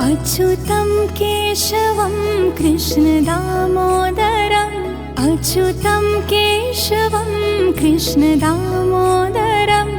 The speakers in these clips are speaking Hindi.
अच्युतं केशवं कृष्णदामोदरम् अच्युतं केशवं कृष्णदामोदरं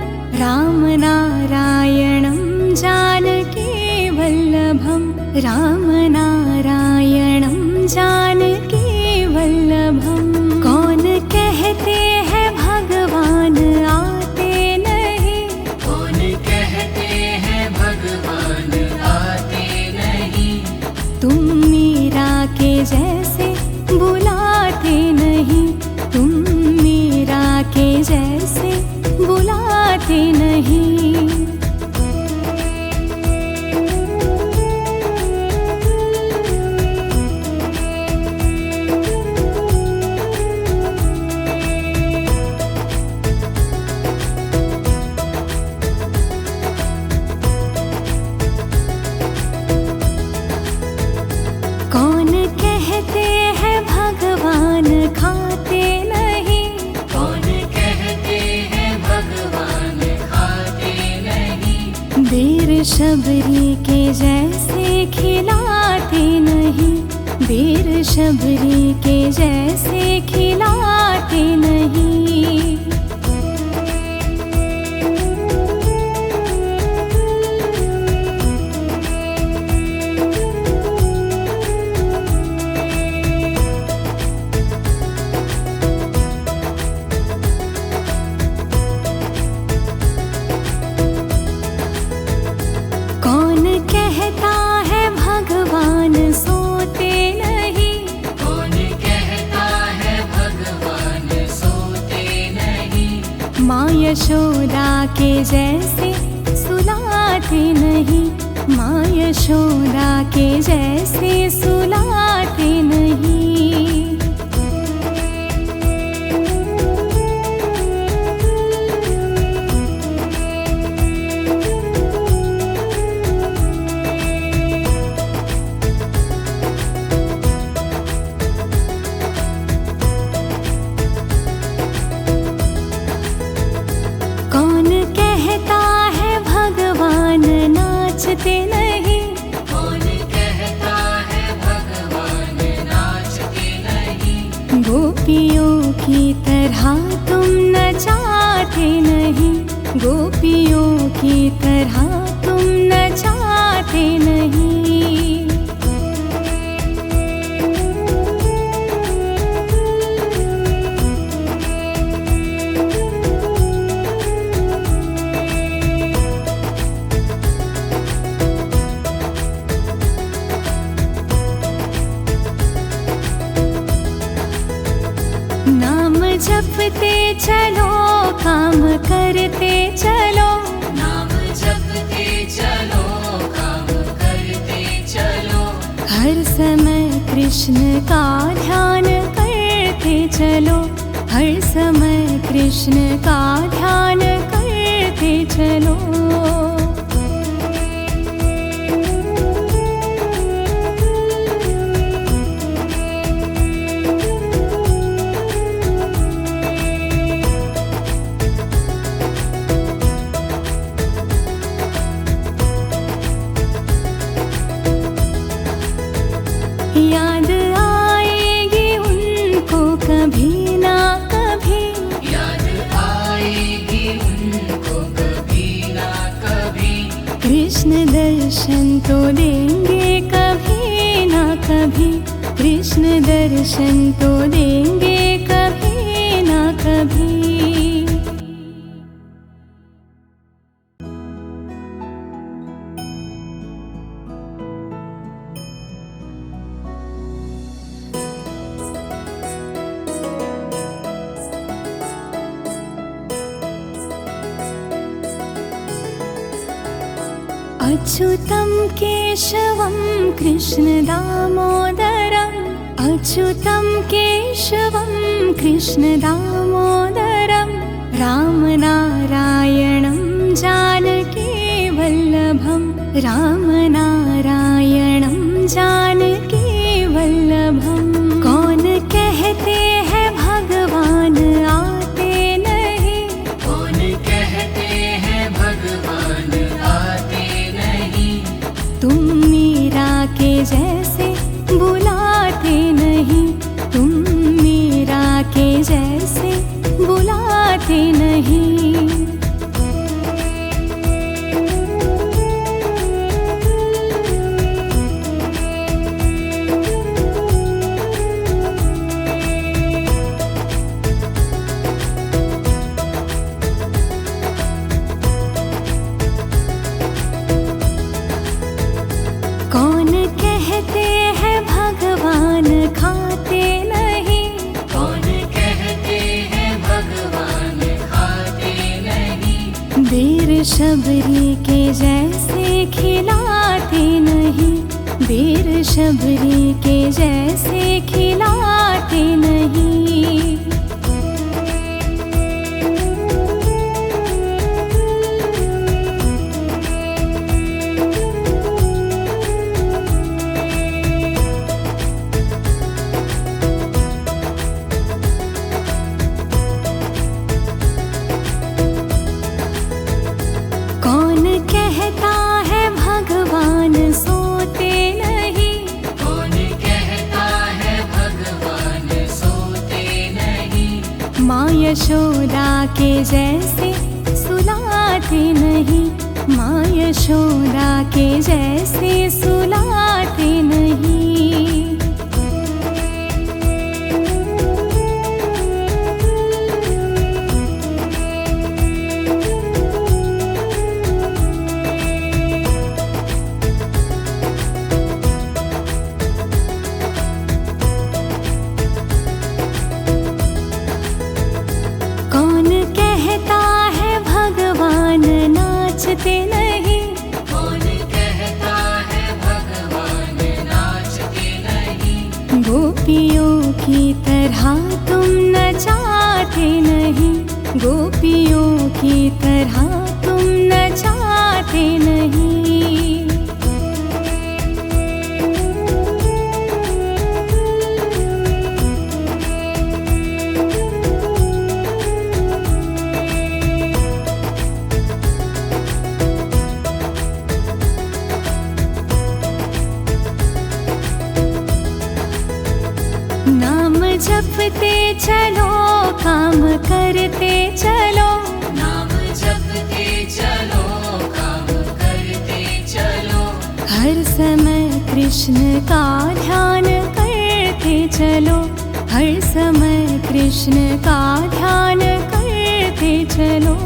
रामनारायणं जानकीवल्लभं रामनारायणं जानकीवल्लभं। कौन कहते हैं भगवान आते नहीं, कौन कहते हैं भगवान आते नहीं। तुम मीरा के जैसे बुलाते नहीं, तुम मीरा के जैसे बुलाते नहीं। कौन कहते हैं भगवान खाते नहीं, कौन कहते हैं भगवान खाते नहीं। बेर शबरी के जैसे खिलाते नहीं, बेर शबरी के जैसे खिलाते नहीं। कौन कहता है भगवान सोते नहीं, कौन कहता है भगवान सोते नहीं। माँ यशोदा के जैसे सुलाते नहीं, माँ यशोदा के जैसे सुलाते नहीं। कौन कहता है भगवान नाचते नहीं, कौन कहता है भगवान नाचते नहीं। गोपियों की तरह तुम नचाते नहीं, गोपियों की तरह तुम नचाते नहीं। नाम जपते चलो काम करते चलो, नाम जपते चलो काम करते चलो। हर समय कृष्ण का ध्यान करते चलो, हर समय कृष्ण का ध्यान करते चलो। याद आएगी उनको कभी ना कभी, याद आएगी उनको कभी ना कभी। कृष्ण दर्शन तो देंगे कभी ना कभी, कृष्ण दर्शन तो देंगे कभी ना कभी। अच्युतं केशवं कृष्णदामोदरम् अच्युतं केशवं कृष्णदामोदरं रामनारायणं जानकीवल्लभं रामनारायणं जानकीवल्लभं। कौन कहते हैं भगवान आते नहीं, कौन कहते हैं भगवान आते नहीं। तुम मीरा शबरी के जैसे खिलाते नहीं, बेर शबरी के जैसे खिलाते नहीं। कौन कहता है भगवान सोते नहीं, कौन कहता है भगवान सोते नहीं। माँ यशोदा के जैसे सुलाते नहीं, माँ यशोदा के जैसे सुलाते नहीं। कौन कहता है भगवान नाचते नहीं, कौन कहता है भगवान नाचते नहीं। गोपियों की तरह तुम नचाते नहीं, गोपियों की तरह तुम नचाते नहीं। नाम जपते चलो, काम करते चलो, नाम जपते चलो, काम करते चलो। हर समय कृष्ण का ध्यान करते चलो, हर समय कृष्ण का ध्यान करते चलो।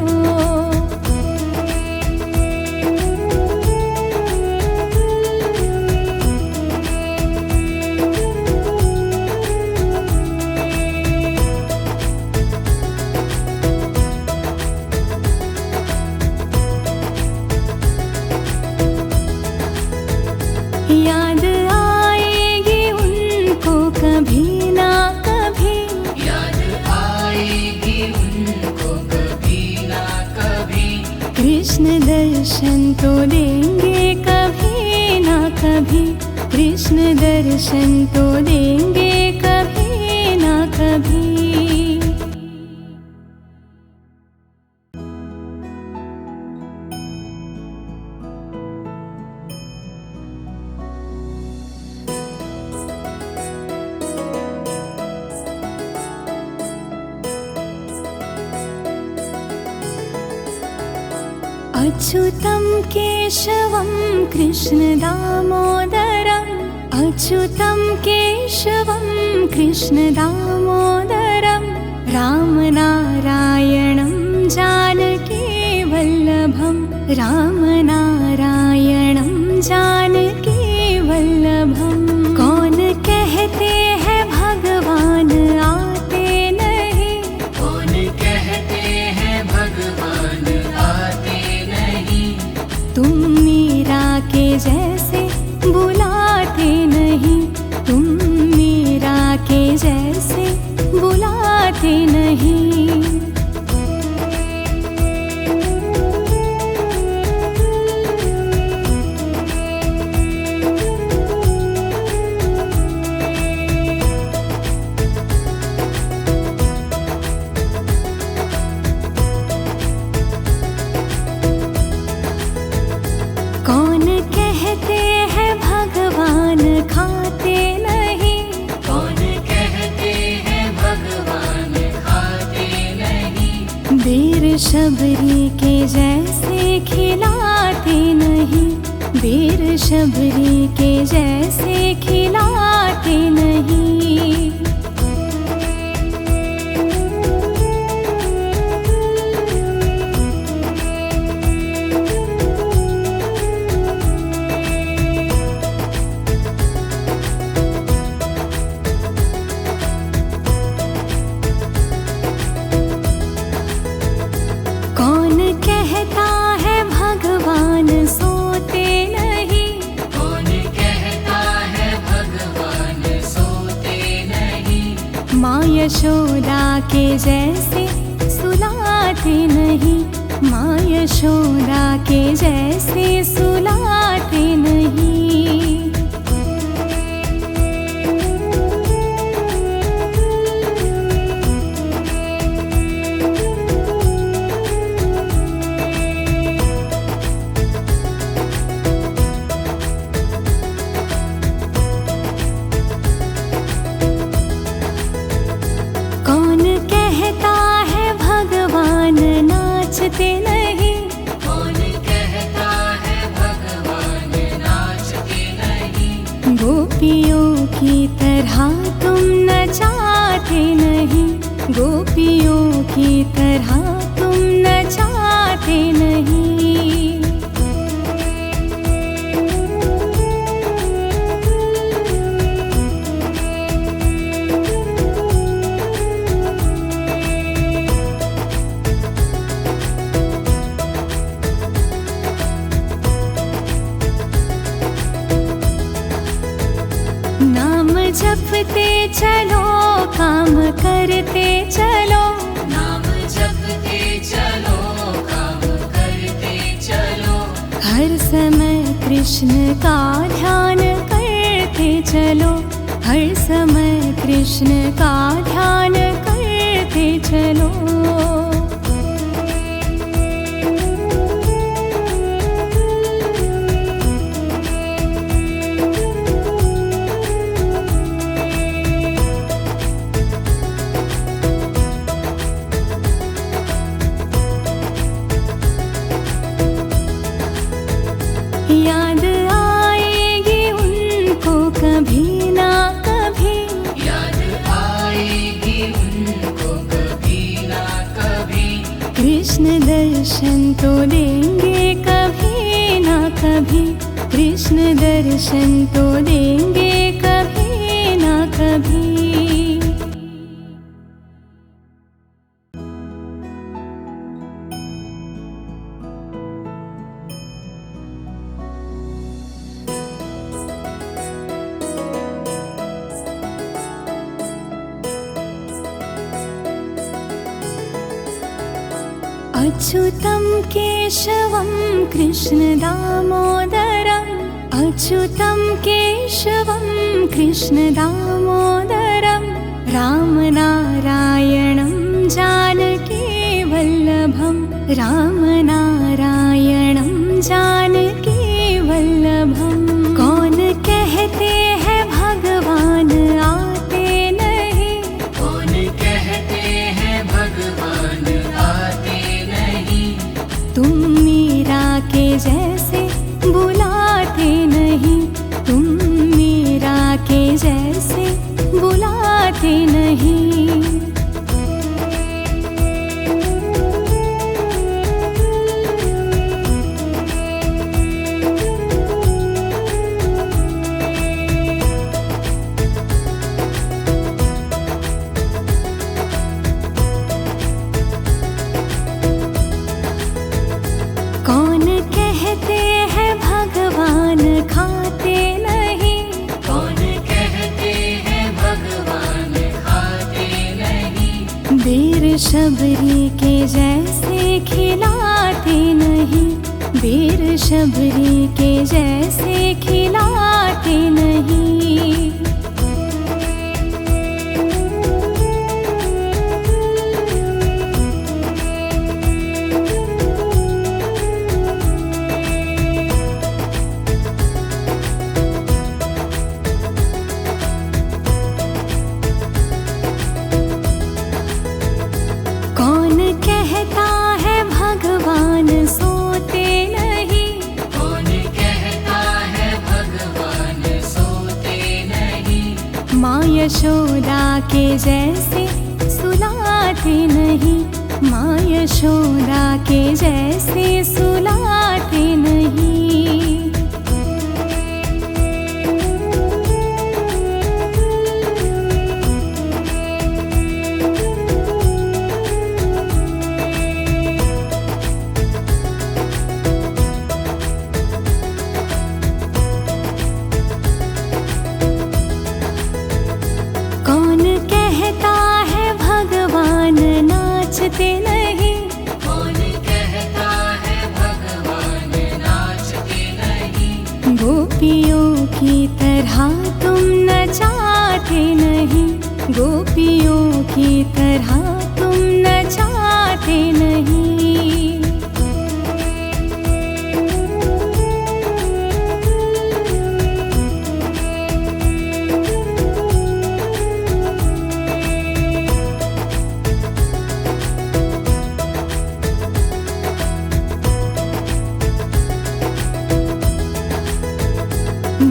याद आएगी उनको कभी ना कभी, याद आएगी उनको कभी ना कभी। कृष्ण दर्शन तो देंगे कभी ना कभी, कृष्ण दर्शन तो देंगे कभी ना कभी। अच्युतं केशवं कृष्ण दामोदरम्, अच्युतं केशवं कृष्ण दामोदरम्, रामनारायणं जानकी वल्लभं, रामनारायणं जानकी वल्लभम्। कौन कहते हैं भगवान आते नहीं, कौन कहते हैं भगवान आते नहीं। तुम मीरा के जैसे बुलाते नहीं, तुम मीरा के जैसे बुलाते नहीं। कौन कहते हैं भगवान खाते नहीं, कौन कहते हैं भगवान खाते नहीं। बेर शबरी के जैसे खिलाते नहीं, बेर शबरी के जैसे खिलाते नहीं। कौन कहता है यशोदा के जैसे सुलाते नहीं, माँ यशोदा के जैसे सुलाते नहीं। कौन कहता है भगवान नाचते नहीं, कौन कहता है भगवान नाचते नहीं। गोपियों की तरह तुम नचाते नहीं, गोपियों की तरह तुम नचाते नहीं। नाम जपते चलो, काम करते चलो, नाम जपते चलो, काम करते चलो। हर समय कृष्ण का ध्यान करते चलो, हर समय कृष्ण का ध्यान करते चलो। याद आएगी उनको कभी ना कभी, याद आएगी उनको कभी ना कभी। कृष्ण दर्शन तो देंगे कभी ना कभी, कृष्ण दर्शन तो देंगे कभी ना कभी। अच्युतं केशवं कृष्ण दामोदरम्, अच्युतं केशवं कृष्ण दामोदरम्, रामनारायणं जानकी वल्लभं, रामनारायणं जानकी वल्लभम्। कौन कहते हैं भगवान आते नहीं, कौन कहते हैं भगवान आते नहीं। तुम मीरा के जैसे बुलाते नहीं, तुम मीरा के जैसे बुलाते नहीं। कौन कहते हैं भगवान खाते नहीं, कौन कहते हैं भगवान खाते नहीं। बेर शबरी के जैसे खिलाते नहीं, बेर शबरी के जैसे खिलाते नहीं। कौन कहता है भगवान सोते नहीं, कौन कहता है भगवान सोते नहीं। माँ यशोदा के जैसे सुलाते नहीं, माँ यशोदा के जैसे सुलाते नहीं। कौन कहता है नाचते नहीं। कौन कहता है भगवान नाचते नहीं। गोपियों की तरह तुम नचाते नहीं। गोपियों की तरह तुम नचाते नहीं।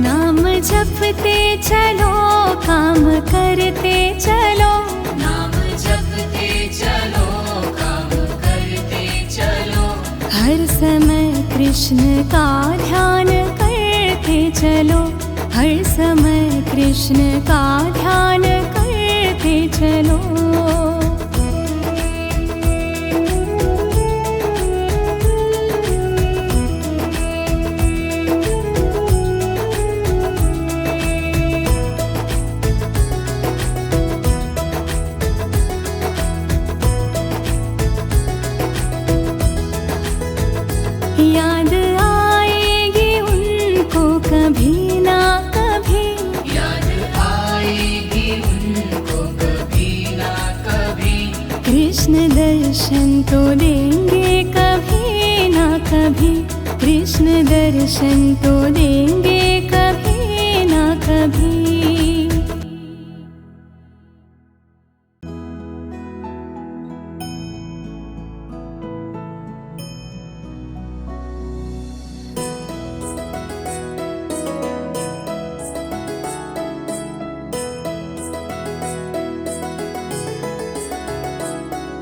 नाम जपते चलो, काम करते चलो। नाम जपते चलो, काम करते चलो। हर समय कृष्ण का ध्यान करते चलो। हर समय कृष्ण का ध्यान करते चलो। याद आएगी उनको कभी ना कभी। याद आएगी उनको कभी ना कभी। कृष्ण दर्शन तो देंगे कभी ना कभी। कृष्ण दर्शन तो देंगे कभी ना कभी।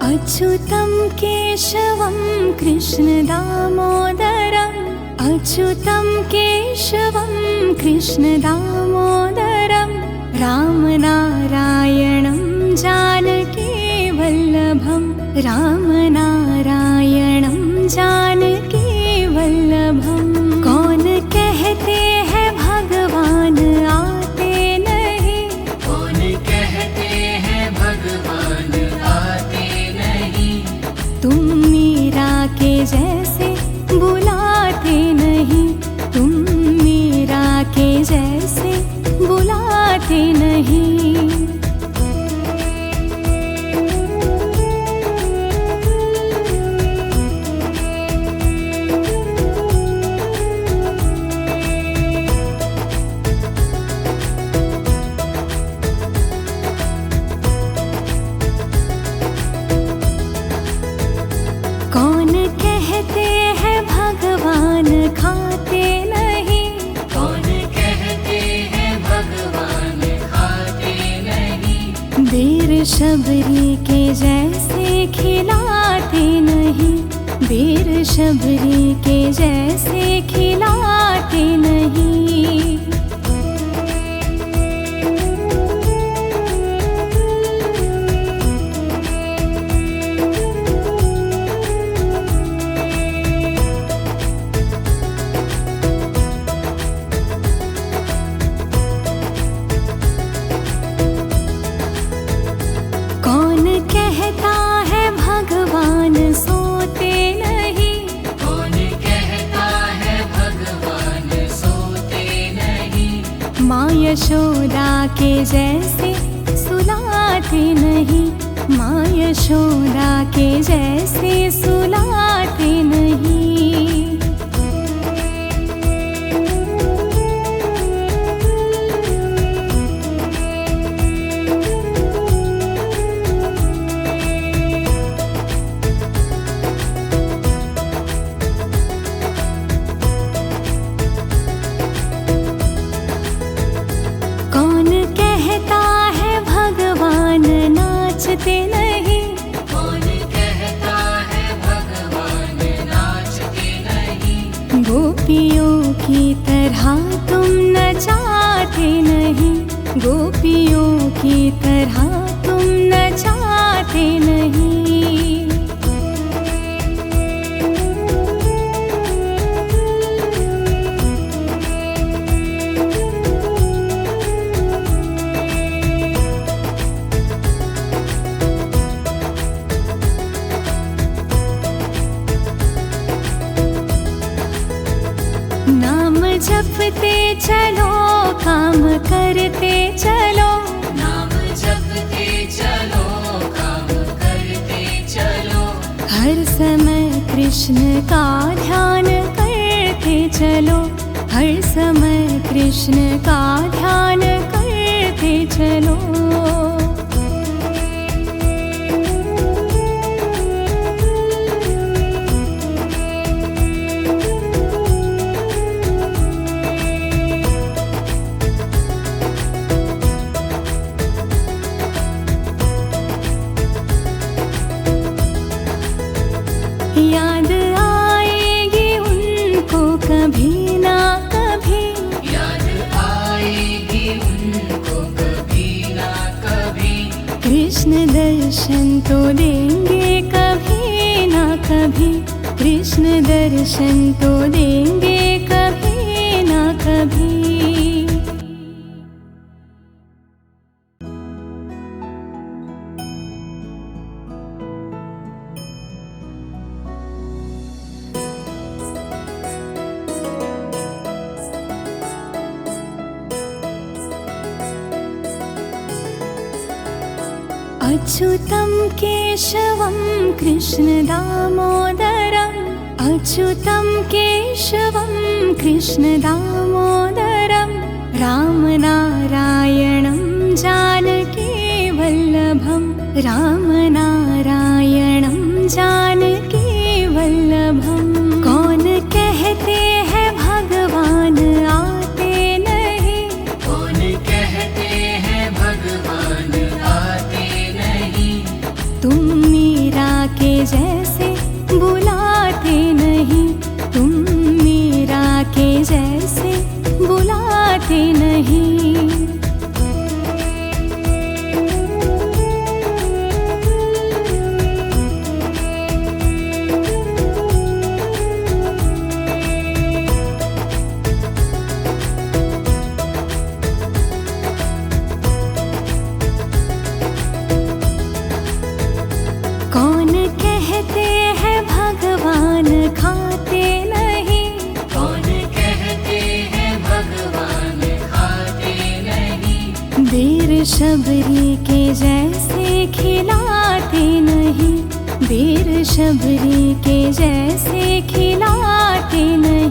अच्युतं केशवं कृष्णदामोदरम्। अच्युतं केशवं कृष्णदामोदरम्। रामनारायणं जानकीवल्लभम्। रामनारायणं जानकीवल्लभम्। कौन कहते हैं भगवान आते नहीं। कौन कहते हैं भगवान आते नहीं। तुम मीरा के जैसे बुलाते नहीं। तुम मीरा के जैसे बुलाते नहीं। कौन कहते हैं भगवान खाते नहीं। कौन कहते हैं भगवान खाते नहीं। बेर शबरी के जैसे खिलाते नहीं। बेर शबरी के जैसे खिलाते नहीं। कौन कहता है भगवान सोते नहीं। कौन कहता है भगवान सोते नहीं। माँ यशोदा के जैसे सुलाते नहीं। माँ यशोदा के जैसे सुलाते नहीं। कौन कहता है भगवान नाचते नहीं। कौन कहता है भगवान नाचते नहीं। गोपियों की तरह तुम नचाते नहीं। गोपियों की तरह तुम नचाते नहीं। जपते चलो, काम करते चलो, नाम जपते चलो, काम करते चलो। हर समय कृष्ण का ध्यान करते चलो, हर समय कृष्ण का ध्यान करते चलो। याद आएगी उनको कभी ना कभी, याद आएगी उनको कभी ना कभी। कृष्ण दर्शन तो देंगे कभी ना कभी, कृष्ण दर्शन तो देंगे कभी ना कभी। अच्युतं केशवं कृष्णदामोदरम्, अच्युतं केशवं कृष्णदामोदरम्, रामनारायणं जानकीवल्लभं, रामनारायणं जानकीवल्लभम्। कौन कहते हैं भगवान आते नहीं, कौन कहते हैं भगवान आते नहीं। तुम मीरा के जैसे बुलाते नहीं, तुम मीरा के जैसे बुलाते नहीं। कौन कहते हैं भगवान खाते नहीं, कौन कहते हैं भगवान खाते नहीं। बेर शबरी के जैसे खिलाते नहीं, बेर शबरी के जैसे खिलाते नहीं।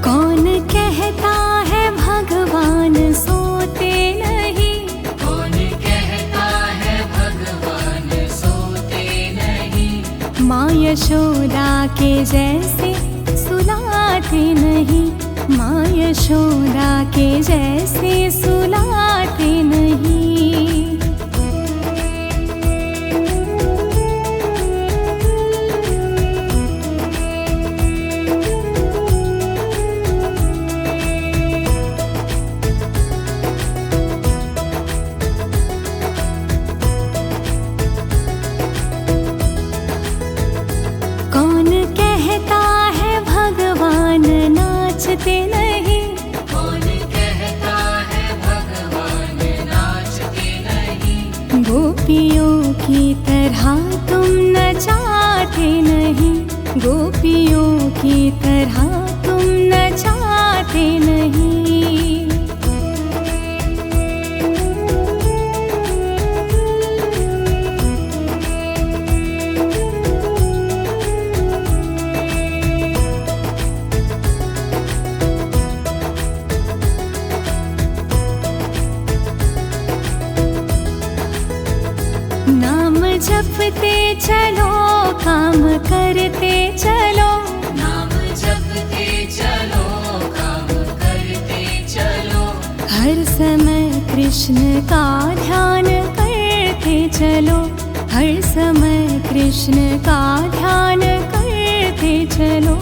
कौन कहता है भगवान सोते नहीं, कौन कहता है भगवान सोते नहीं। माँ यशोदा के जैसे सुलाते नहीं, माँ यशोदा के जैसे सुलाते नहीं। कौन कहता है भगवान नाचते नहीं, कौन कहता है भगवान नाचते नहीं। गोपियों की तरह तुम नचाते नहीं, गोपियों की तरह तुम नचाते नहीं। नाम जपते चलो, काम करते चलो, नाम जपते चलो, काम करते चलो। हर समय कृष्ण का ध्यान करते चलो, हर समय कृष्ण का ध्यान करते चलो।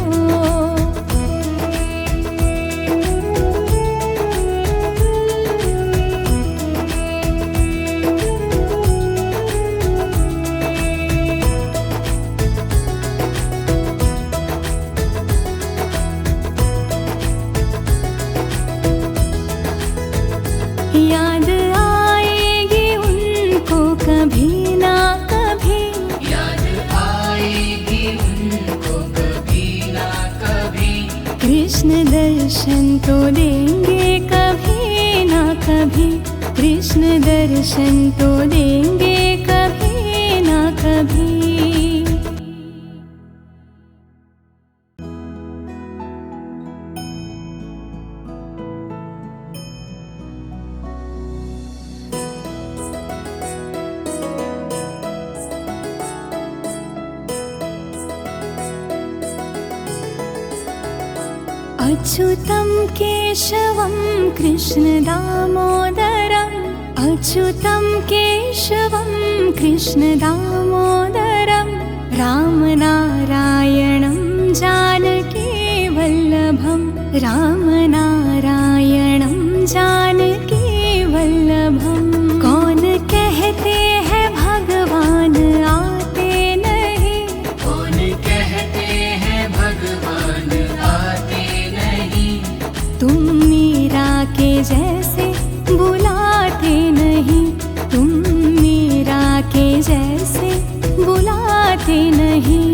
कृष्ण दर्शन तो देंगे कभी ना कभी, कृष्ण दर्शन तो देंगे कभी ना कभी। अच्युतं केशवं कृष्ण दामोदरम्, अच्युतं केशवं कृष्ण दामोदरम्, रामनारायणं जानकी वल्लभं, रामनारायणं जानकी वल्लभं। कौन कहते हैं भगवान आते नहीं, कौन कहते हैं भगवान आते नहीं, तुम मीरा के जैसे बुलाते नहीं, तुम मीरा के जैसे बुलाते नहीं।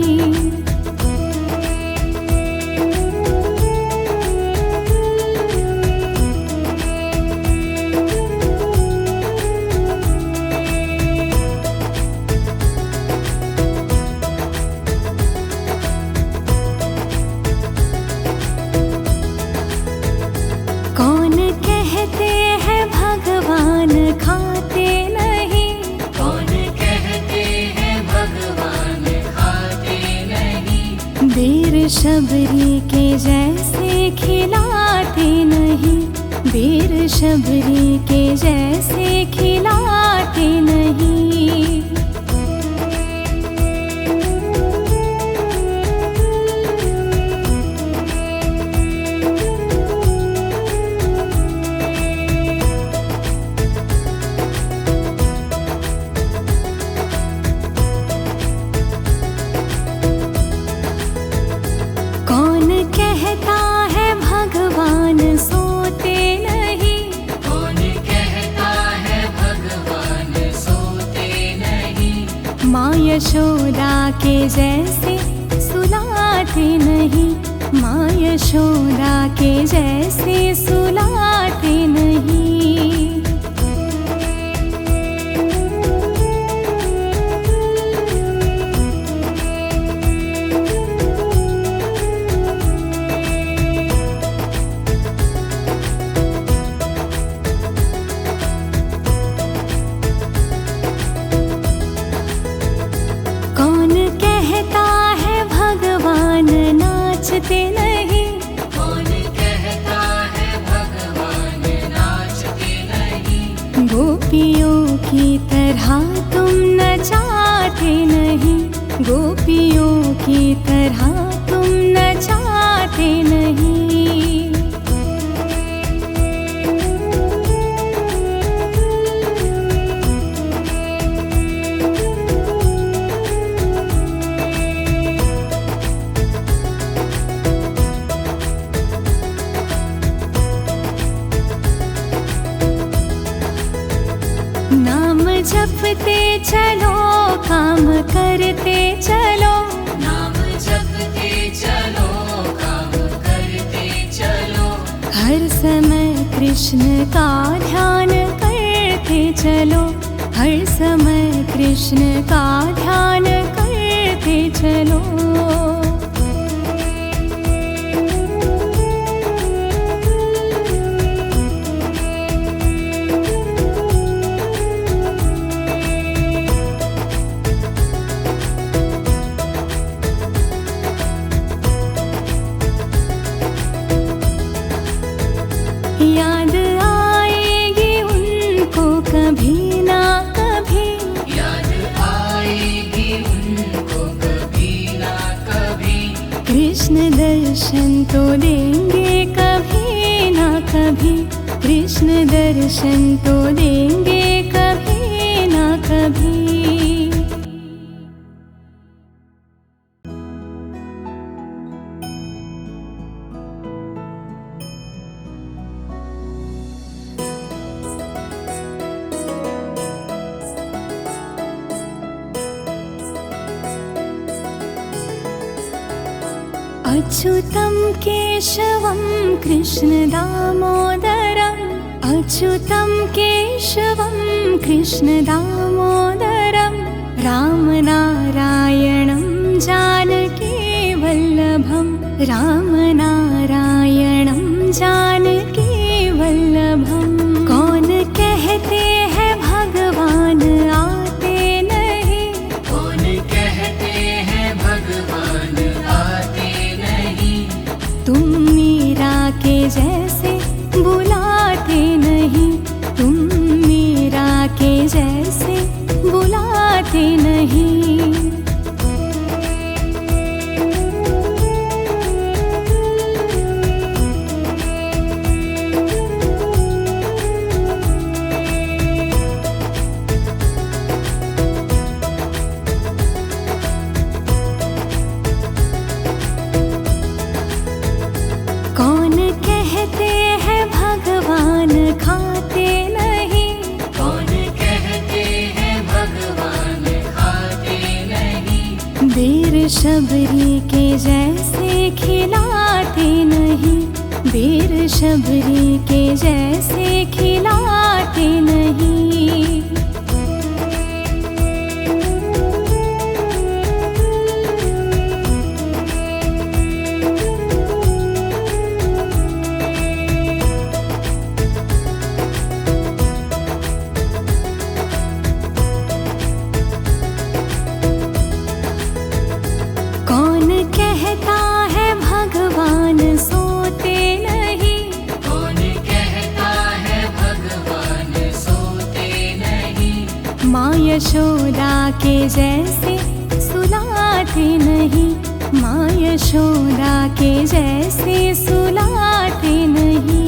कौन कहते हैं भगवान खाते नहीं, कौन कहते हैं भगवान खाते नहीं, बेर शबरी के जैसे खिलाते नहीं, बेर शबरी के जैसे खिलाते नहीं। कौन कहता है भगवान सोते नहीं, कौन कहता है भगवान सोते नहीं, माँ यशोदा के जैसे सुलाते नहीं, माँ यशोदा के जैसे सुलाते नहीं। कौन कहता है भगवान नाचते नहीं, कौन कहता है भगवान नाचते नहीं, गोपियों की तरह तुम नचाते नहीं, गोपियों की तरह तुम नचाते नहीं। नाम जपते चलो काम करते चलो, नाम जपते चलो काम करते चलो, हर समय कृष्ण का ध्यान करते चलो, हर समय कृष्ण का ध्यान करते चलो। याद आएगी उनको कभी ना कभी, याद आएगी उनको कभी ना कभी, कृष्ण दर्शन तो देंगे कभी ना कभी, कृष्ण दर्शन तो देंगे कभी ना कभी। अच्युतं केशवं कृष्णदामोदरम् अच्युतं केशवं कृष्णदामोदरं रामनारायणं जानकीवल्लभं रामनारायणं जानकीवल्लभं कौन कहते हैं भगवान आते नहीं कौन कहते हैं भगवान आते नहीं तुम मीरा के जैसे बुलाते नहीं तुम मीरा के जैसे बुलाते नहीं कौन कहते हैं भगवान खाते नहीं कौन कहते हैं भगवान खाते नहीं बेर शबरी के जैसे खिलाते नहीं बेर शबरी के जैसे खिलाते नहीं कौन कहता है भगवान सोते नहीं कौन कहता है भगवान सोते नहीं माँ यशोदा के जैसे सुलाते नहीं माँ यशोदा के जैसे सुलाते नहीं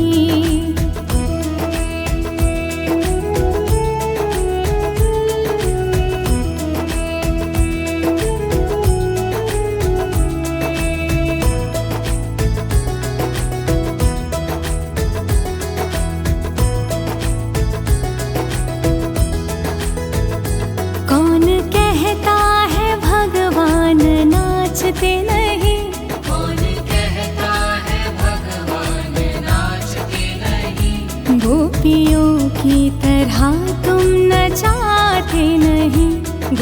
कौन कहता है भगवान नाचते नहीं कौन कहता है भगवान नाचते नहीं गोपियों की तरह तुम नचाते नहीं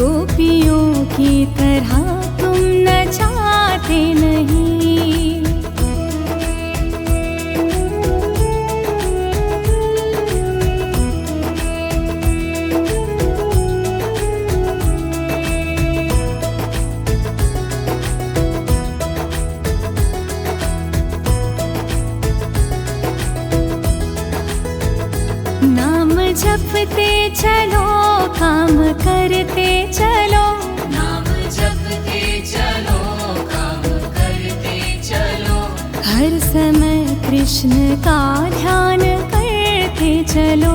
गोपियों की तरह तुम नचाते नहीं नाम जपते चलो काम करते चलो नाम जपते चलो काम करते चलो हर समय कृष्ण का ध्यान करते चलो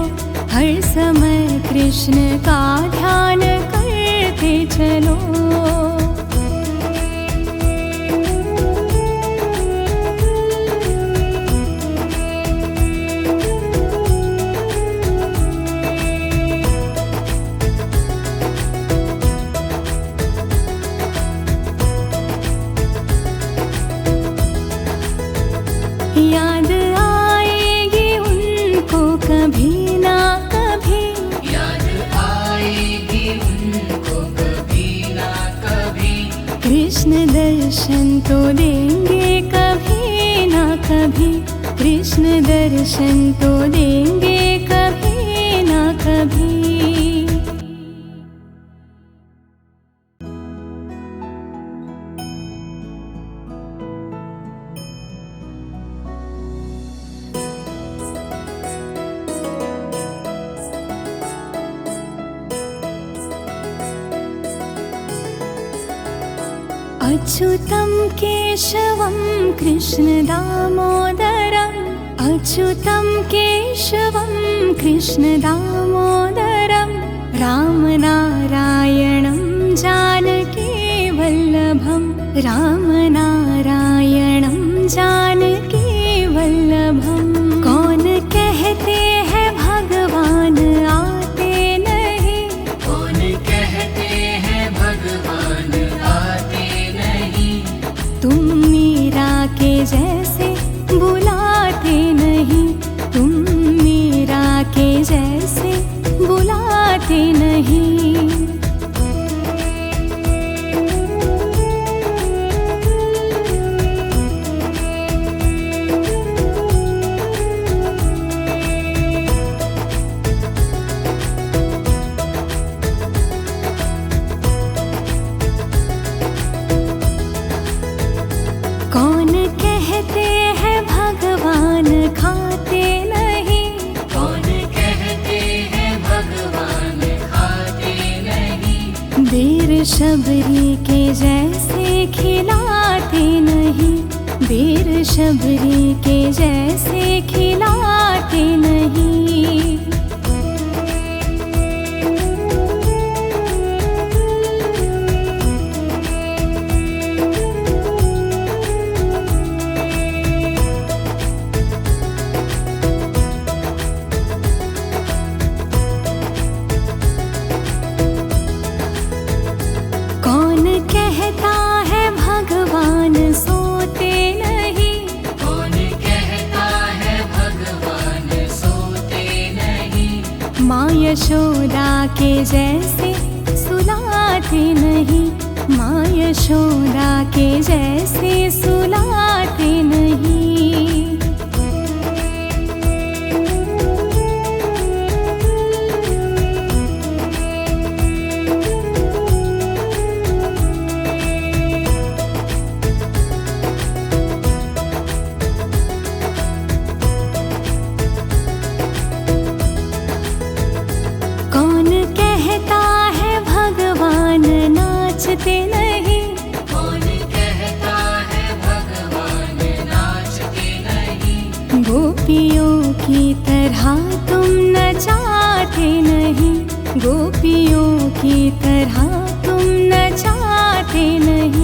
हर समय कृष्ण का ध्यान करते चलो याद आएगी उनको कभी ना कभी याद आएगी उनको कभी ना कभी कृष्ण दर्शन तो देंगे कभी ना कभी कृष्ण दर्शन तो देंगे कभी ना कभी अच्युतं केशवं कृष्णदामोदरम् अच्युतं केशवं कृष्णदामोदरं रामनारायणं जानकीवल्लभं रामनारायणं जानकीवल्लभं कौन कहते हैं भगवान आते नहीं कौन कहते हैं भगवान आते नहीं तुम मीरा वीर शबरी के जैसे खिलाते नहीं, वीर शबरी के जैसे खिलाते नहीं। कौन कहता है भगवान सोते नहीं, कौन कहता है भगवान सोते नहीं। माँ यशोदा के जैसे सुलाते नहीं, माँ यशोदा के जैसे सुलाते नहीं। कौन कहता है भगवान नाचते नहीं, कौन कहता है भगवान नाचते नहीं। गोपियों की तरह तुम नचाते नहीं, गोपियों की तरह तुम नचाते नहीं।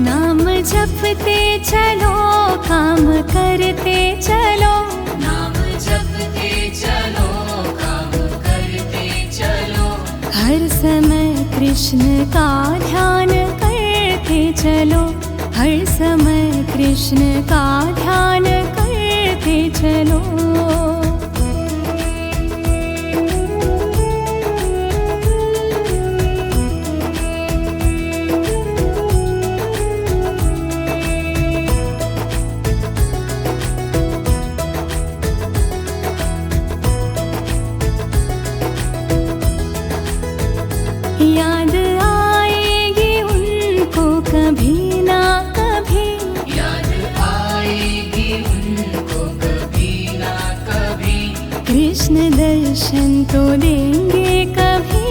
नाम जपते चलो, काम करते चलो, नाम जपते चलो, काम करते चलो। हर समय कृष्ण का ध्यान करते चलो, हर समय कृष्ण का ध्यान करते चलो। याद आएगी उनको कभी ना कभी, याद आएगी उनको कभी ना कभी। कृष्ण दर्शन तो देंगे कभी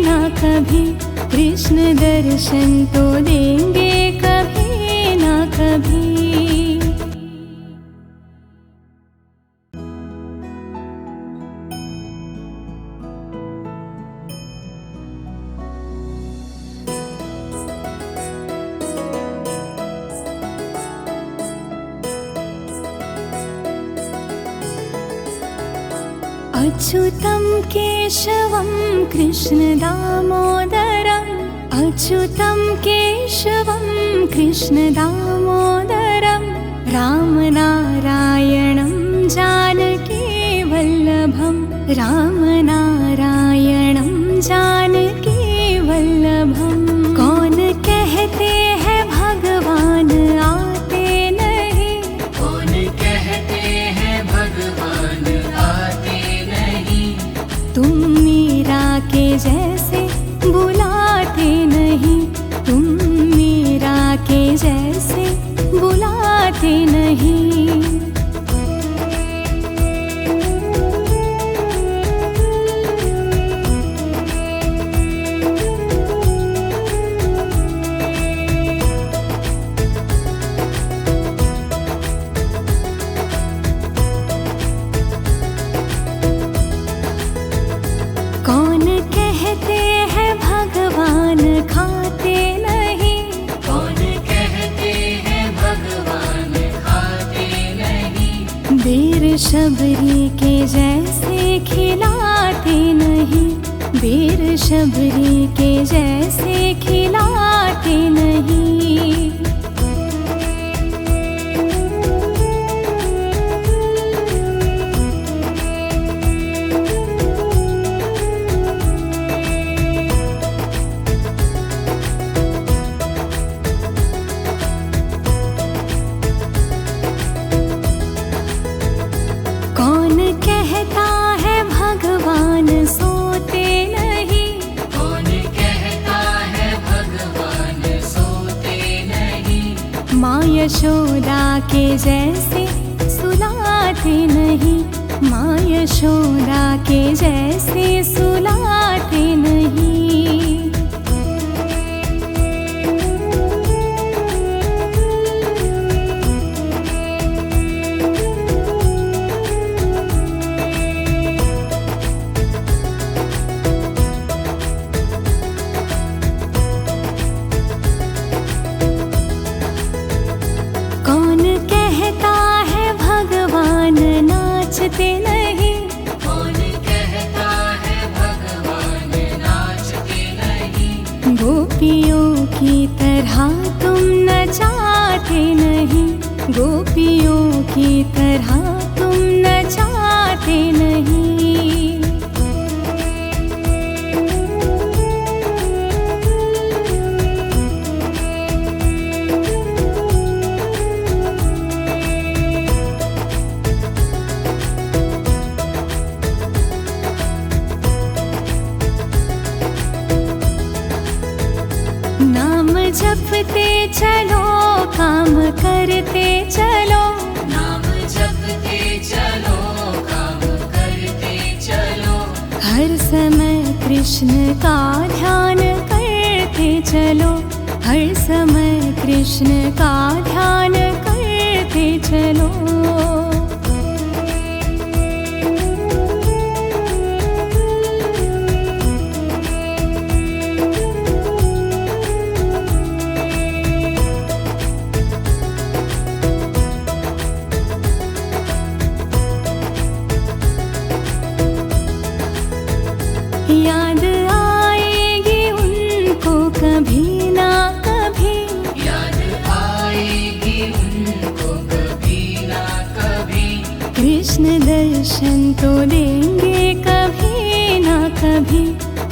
ना कभी, कृष्ण दर्शन तो देंगे कभी ना कभी। अच्युतं केशवं कृष्ण दामोदरम्, अच्युतं केशवं कृष्ण दामोदरम्, रामनारायणं जानकी वल्लभं, रामनारायणं जानकी वल्लभम्। कौन कहते हैं भगवान आते नहीं, कौन कहते हैं भगवान आते नहीं। तुम मीरा के जैसे बुलाते नहीं, तुम मीरा के जैसे बुलाते नहीं। कौन कहते हैं भगवान खाते नहीं, कौन कहते हैं भगवान खाते नहीं। वीर शबरी के जैसे खिलाते नहीं, वीर शबरी के जैसे खिलाते नहीं। कौन कहता है यशोदा के जैसे सुलाते नहीं, माँ यशोदा के जैसे सुलाते नहीं। कौन कहता है भगवान नाचते नहीं, कौन कहता है भगवान नाचते नहीं। गोपियों की तरह तुम नचाते नहीं, गोपियों की तरह तुम नचाते नहीं। नाम जपते चलो, काम करते चलो, नाम जपते चलो, काम करते चलो। हर समय कृष्ण का ध्यान करते चलो, हर समय कृष्ण का ध्यान करते चलो। याद आएगी उनको कभी ना कभी, याद आएगी उनको कभी ना कभी। कृष्ण दर्शन तो देंगे कभी ना कभी,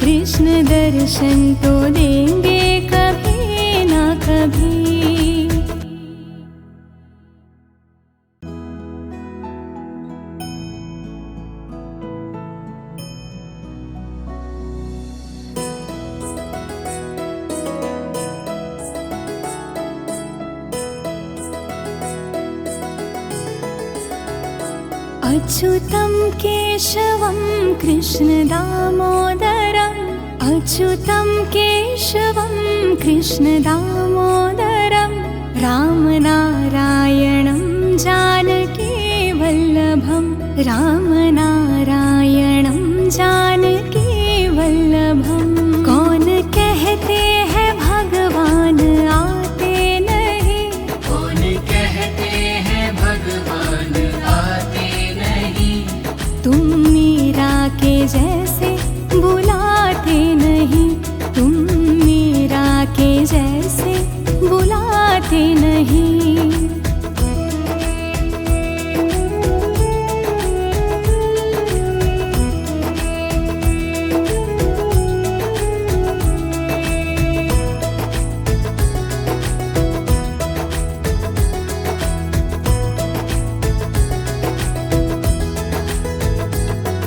कृष्ण दर्शन तो देंगे कभी ना कभी। अच्युतं केशवं कृष्ण दामोदरम्, अच्युतं केशवं कृष्ण दामोदरम्, रामनारायणं जानकी वल्लभं, रामनारायणं जानकी वल्लभम्। कौन कहते हैं भगवान आते नहीं, कौन कहते हैं भगवान आते नहीं। तुम मीरा के जैसे बुलाते नहीं, तुम मीरा के जैसे बुलाते नहीं।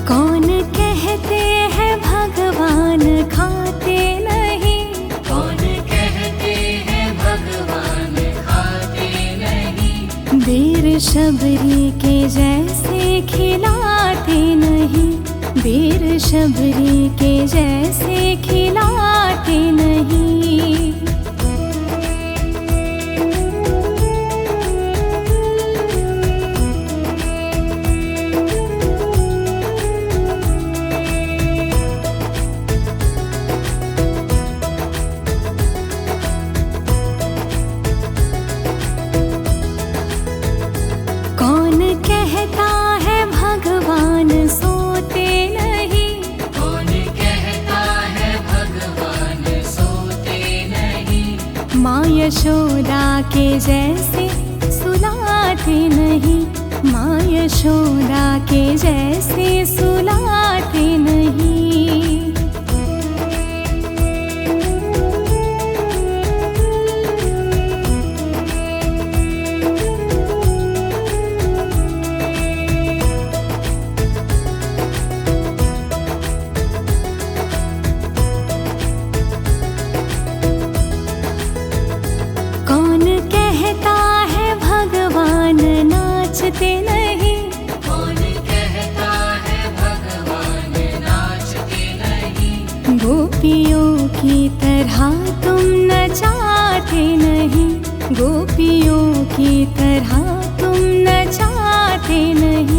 कौन कहते हैं भगवान खाते नहीं, कौन कहते हैं भगवान खाते नहीं। बेर शबरी के जैसे खिलाते नहीं, बेर शबरी के जैसे खिलाते नहीं। कौन कहता है भगवान सोते नहीं, कौन कहता है भगवान सोते नहीं। माँ यशोदा के जैसे सुलाते नहीं, माँ यशोदा के जैसे सुलाते नहीं। कौन कहता है नाचते नहीं। कौन कहता है भगवान नाचते नहीं। गोपियों की तरह तुम नचाते नहीं। गोपियों की तरह तुम नचाते नहीं।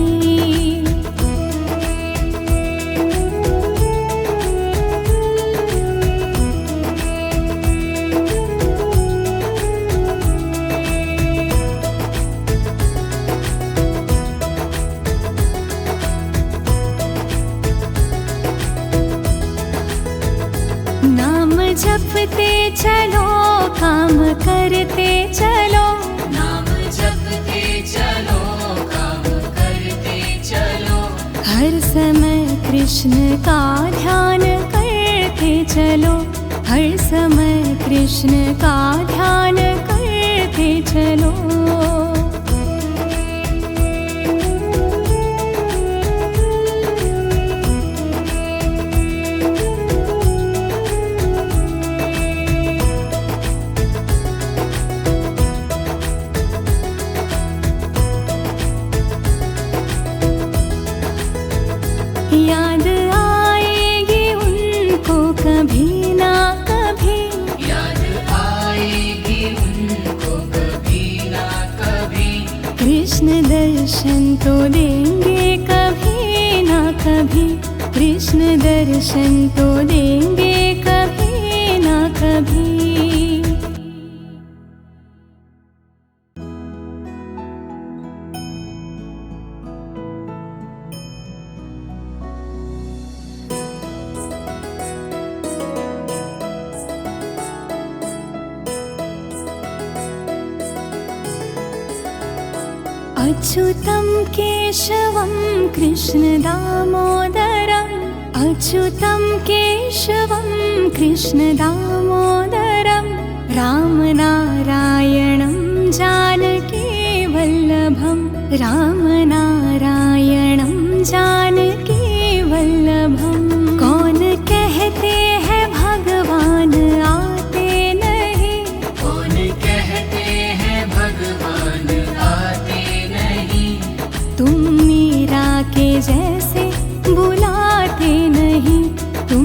नाम जपते चलो, काम करते चलो। नाम जपते चलो, काम करते चलो। हर समय कृष्ण का ध्यान करते चलो। हर समय कृष्ण का ध्यान करते चलो। याद आएगी उनको कभी ना कभी। याद आएगी उनको कभी ना कभी। कृष्ण दर्शन तो देंगे कभी ना कभी। कृष्ण दर्शन तो देंगे कभी ना कभी। अच्युतं केशवं कृष्णदामोदरम्। अच्युतं केशवं कृष्णदामोदरम्। रामनारायणं जानकीवल्लभम्। रामनारायणं जानकीवल्लभम्। कौन कहते हैं भगवान आते नहीं। कौन कहते हैं भगवान आते नहीं। तुम मीरा के जैसे बुलाते नहीं। तुम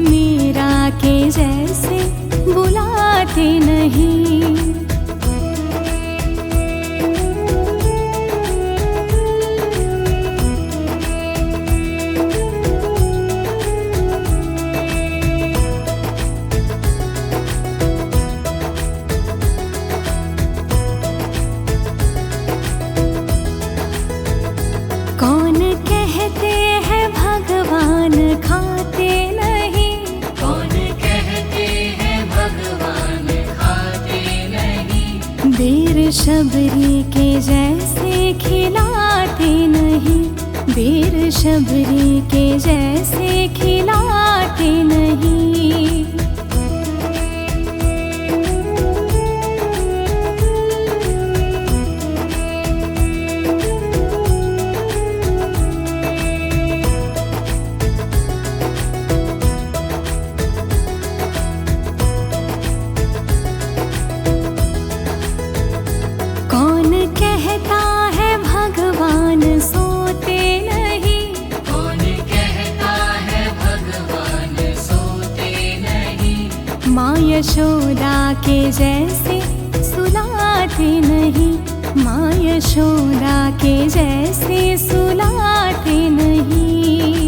मीरा के जैसे बुलाते नहीं। कौन कहते हैं भगवान खाते नहीं। कौन कहते हैं भगवान खाते नहीं। बेर शबरी के जैसे खिलाते नहीं। बेर शबरी के जैसे खिलाते नहीं। कौन कहता है भगवान सोते नहीं। कौन कहता है भगवान सोते नहीं। माँ यशोदा के जैसे सुलाते नहीं। माँ यशोदा के जैसे सुलाते नहीं।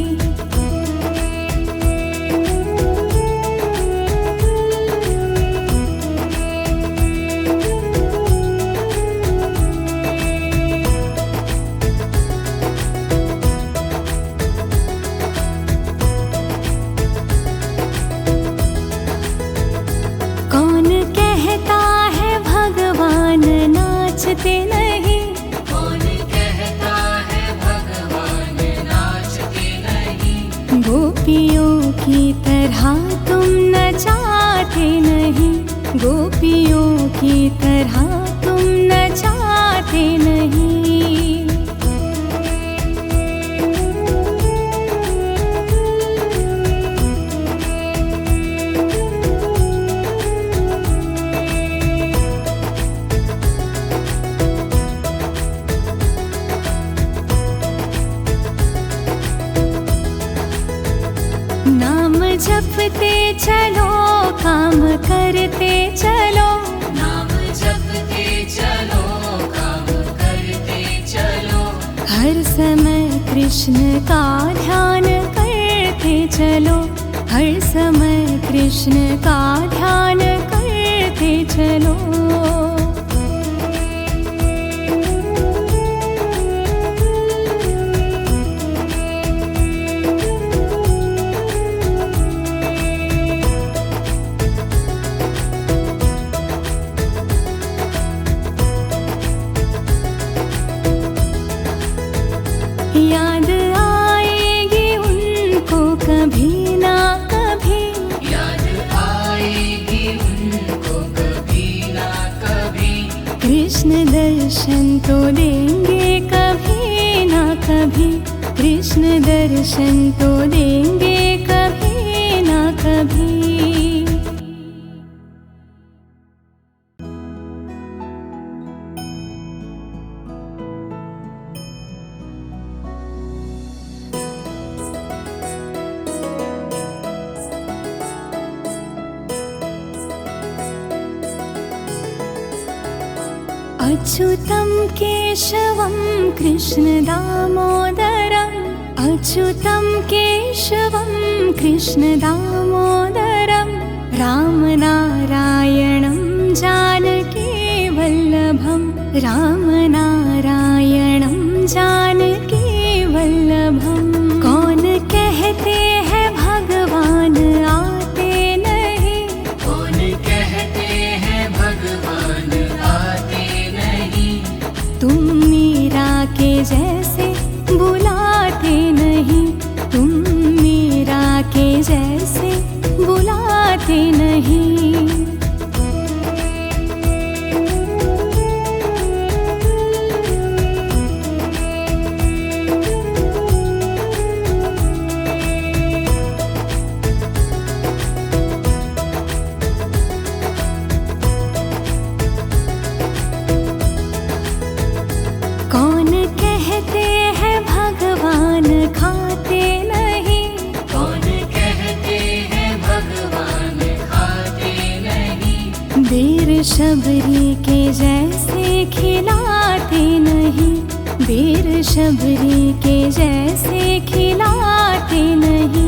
कौन कहता है भगवान नाचते नहीं। कौन कहता है भगवान नाचते नहीं। गोपियों की तरह तुम नचाते नहीं। गोपियों की तरह तुम नचाते नहीं। जपते चलो, काम करते चलो, नाम जपते चलो, काम करते चलो, हर समय कृष्ण का ध्यान करते चलो, हर समय कृष्ण का ध्यान करते चलो। याद आएगी उनको कभी ना कभी, याद आएगी उनको कभी ना कभी, कृष्ण दर्शन तो देंगे कभी ना कभी, कृष्ण दर्शन तो देंगे कभी ना कभी। अच्युतं केशवं कृष्णदामोदरम्, अच्युतं केशवं कृष्णदामोदरम्, रामनारायणं जानकीवल्लभं, रामनारायणं जानकीवल्लभम्। कौन कहते हैं भगवान आते नहीं, कौन कहते हैं भगवान आते नहीं, तुम मीरा के जैसे बुलाते नहीं, तुम मीरा के जैसे बुलाते नहीं। कौन कहते हैं भगवान खाते नहीं, कौन कहते हैं भगवान खाते नहीं, बेर शबरी के जैसे खिलाते नहीं, बेर शबरी के जैसे खिलाते नहीं।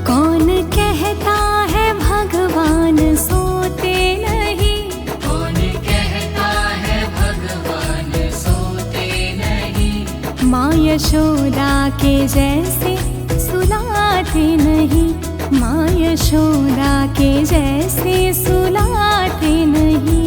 कौन कहता है भगवान सोते नहीं, कौन कहता है भगवान सोते नहीं, माँ यशोदा के जैसे सुलाते नहीं, माँ यशोदा के जैसे सुलाते नहीं।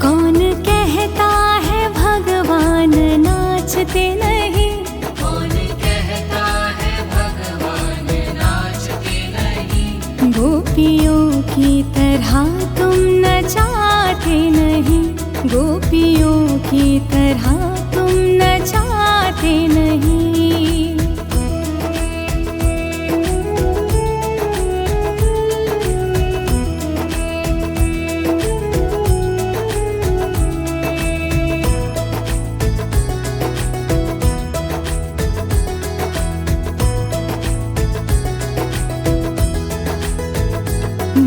कौन कहता है भगवान नाचते नहीं, कौन कहता है भगवान नाचते नहीं, गोपियों की तरह तुम नचाते नहीं, गोपियों की तरह तुम नचाते नहीं।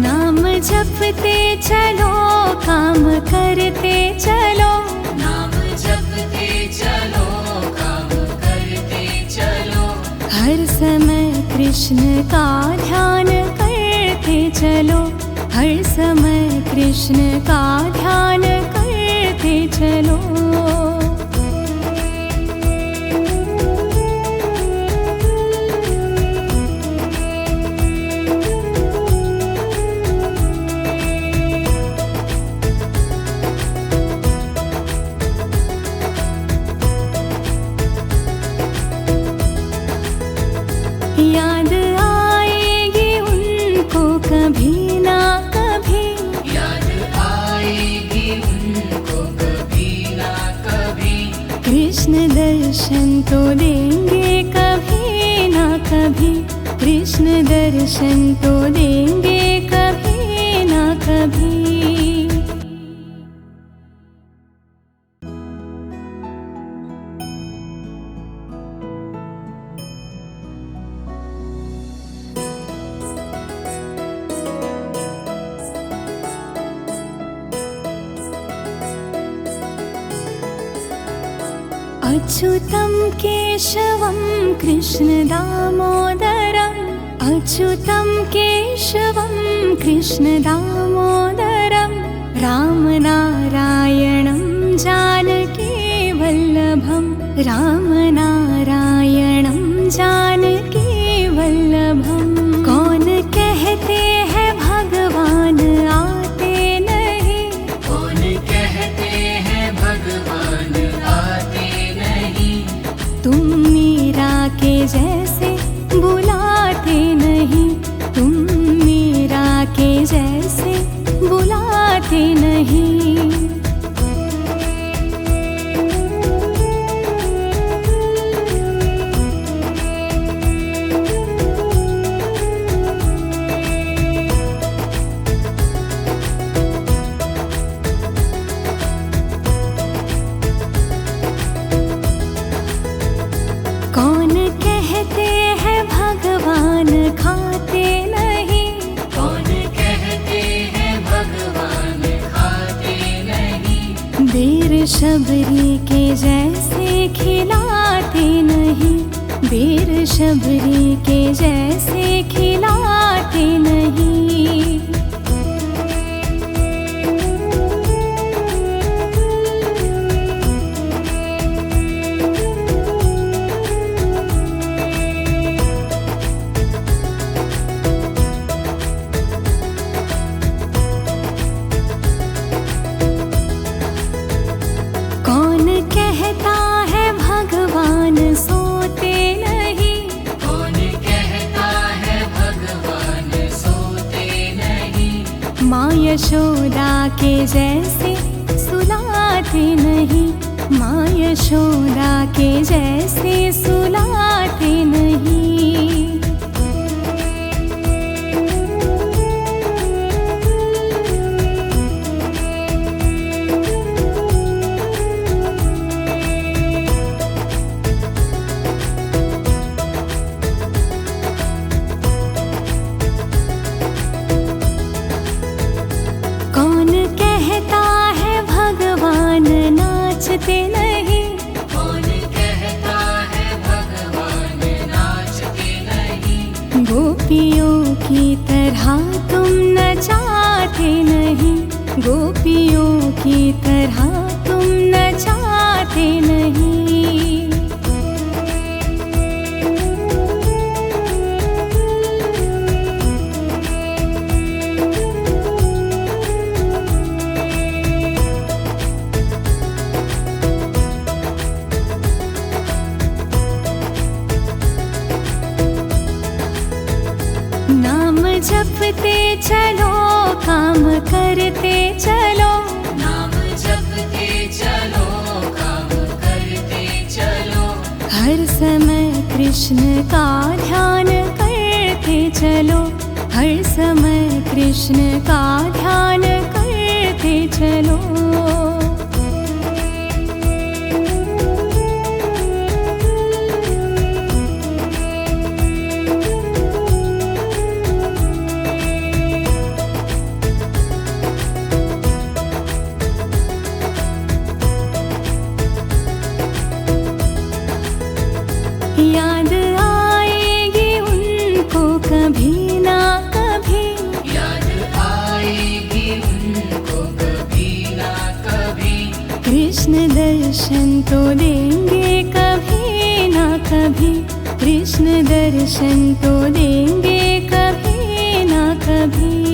नाम जपते चलो, काम करते चलो, नाम जपते चलो, काम करते चलो, हर समय कृष्ण का ध्यान करते चलो, हर समय कृष्ण का ध्यान करते चलो। दर्शन तो देंगे कभी ना कभी, कृष्ण दर्शन तो देंगे कभी ना कभी। अच्युतं केशवं कृष्णदामोदरम्, अच्युतं केशवं कृष्णदामोदरं, रामनारायणं जानकीवल्लभं, रामनारायणं जानकीवल्लभं। कौन कहते हैं भगवान आते नहीं, कौन कहते हैं भगवान आते नहीं, तुम मीरा के जैसे बुलाते नहीं, तुम मीरा के जैसे बुलाते नहीं। कौन कहते हैं भगवान खाते नहीं, कौन कहते हैं भगवान खाते नहीं, बेर शबरी के जैसे खिलाते नहीं, बेर शबरी के जैसे खिलाते नहीं। कौन कहता है भगवान सोते नहीं, कौन कहता है भगवान सोते नहीं, माँ यशोदा के जैसे सुलाते नहीं, माँ यशोदा के जैसे सुलाते नहीं। कौन कहता है भगवान नाचते नहीं, कौन कहता है भगवान नाचते नहीं, गोपियों की तरह तुम नचाते नहीं, गोपियों की तरह तुम नचाते नहीं। नाम जपते चलो काम करते चलो, नाम जपते चलो काम करते चलो, हर समय कृष्ण का ध्यान करते चलो, हर समय कृष्ण का ध्यान करते चलो। याद आएगी उनको कभी ना कभी, याद आएगी उनको कभी ना कभी, कृष्ण दर्शन तो देंगे कभी ना कभी, कृष्ण दर्शन तो देंगे कभी ना कभी।